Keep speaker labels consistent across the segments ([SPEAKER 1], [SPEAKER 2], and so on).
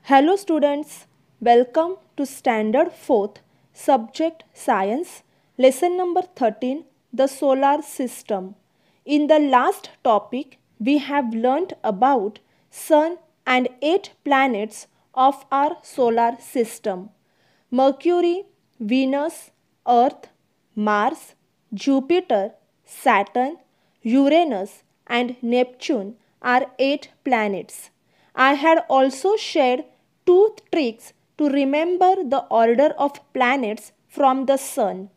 [SPEAKER 1] Hello students, welcome to Standard 4th, Subject Science, Lesson number 13, the Solar System. In the last topic, we have learnt about Sun and 8 planets of our solar system. Mercury, Venus, Earth, Mars, Jupiter, Saturn, Uranus and Neptune are 8 planets. I had also shared 2 tricks to remember the order of planets from the Sun.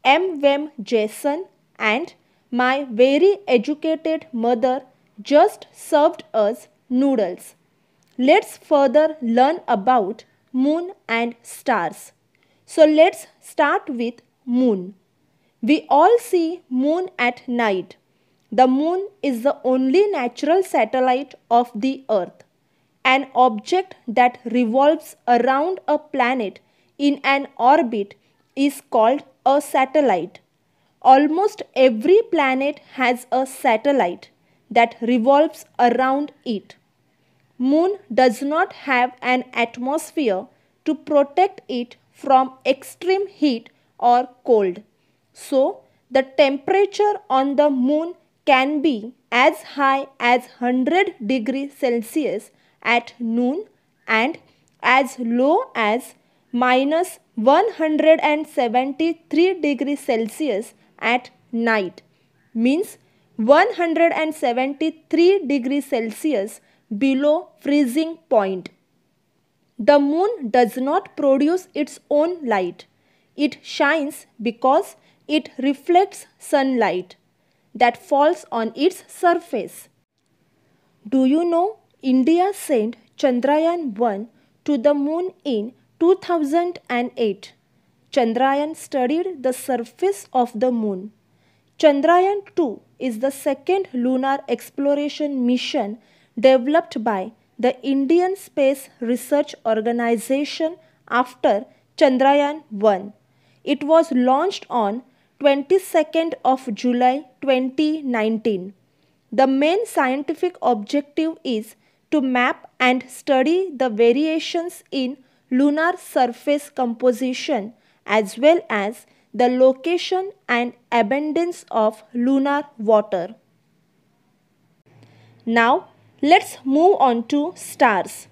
[SPEAKER 1] M. Jason and my very educated mother just served us noodles. Let's further learn about Moon and stars. So let's start with Moon. We all see Moon at night. The Moon is the only natural satellite of the Earth. An object that revolves around a planet in an orbit is called a satellite. Almost every planet has a satellite that revolves around it. Moon does not have an atmosphere to protect it from extreme heat or cold. So, the temperature on the Moon can be as high as 100 degrees Celsius at noon and as low as minus 173 degrees Celsius at night, means 173 degrees Celsius below freezing point. The Moon does not produce its own light. It shines because it reflects sunlight that falls on its surface. Do you know India sent Chandrayaan-1 to the Moon in 2008. Chandrayaan studied the surface of the Moon. Chandrayaan-2 is the second lunar exploration mission developed by the Indian Space Research Organization after Chandrayaan-1. It was launched on 22nd of July 2019. The main scientific objective is to map and study the variations in lunar surface composition as well as the location and abundance of lunar water. Now, let's move on to stars.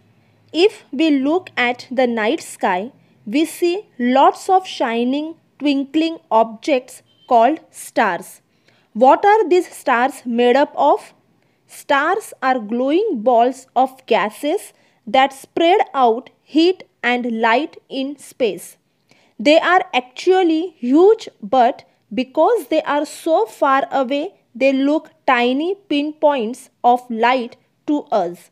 [SPEAKER 1] If we look at the night sky, we see lots of shining, twinkling objects called stars. What are these stars made up of? Stars are glowing balls of gases that spread out heat and light in space. They are actually huge, but because they are so far away, they look tiny pinpoints of light to us.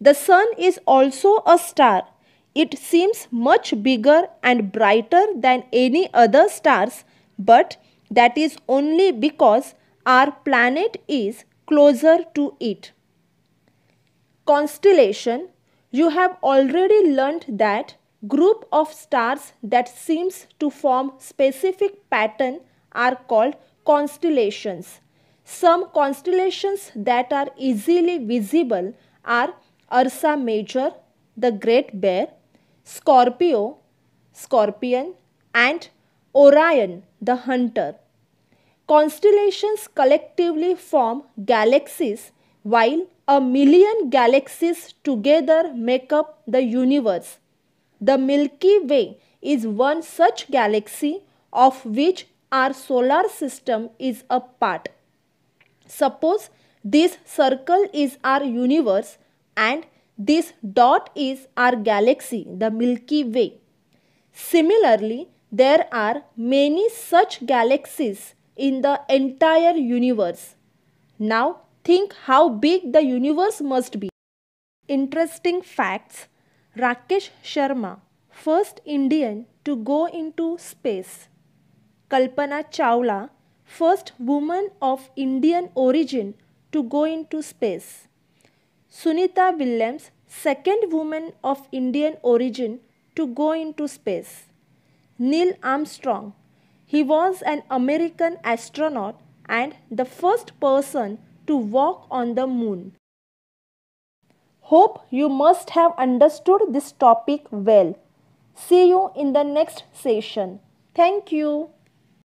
[SPEAKER 1] The Sun is also a star. It seems much bigger and brighter than any other stars, but that is only because our planet is closer to it. Constellation. You have already learnt that group of stars that seems to form specific pattern are called constellations. Some constellations that are easily visible are Ursa Major, the Great Bear, Scorpio, Scorpion, and Orion, the Hunter. Constellations collectively form galaxies, while a million galaxies together make up the universe. The Milky Way is one such galaxy of which our solar system is a part. Suppose this circle is our universe and this dot is our galaxy, the Milky Way. Similarly, there are many such galaxies in the entire universe. Now think how big the universe must be. Interesting facts. Rakesh Sharma, first Indian to go into space. Kalpana Chawla, first woman of Indian origin to go into space. Sunita Williams, second woman of Indian origin to go into space. Neil Armstrong, he was an American astronaut and the first person to walk on the moon. Hope you must have understood this topic well. See you in the next session. Thank you.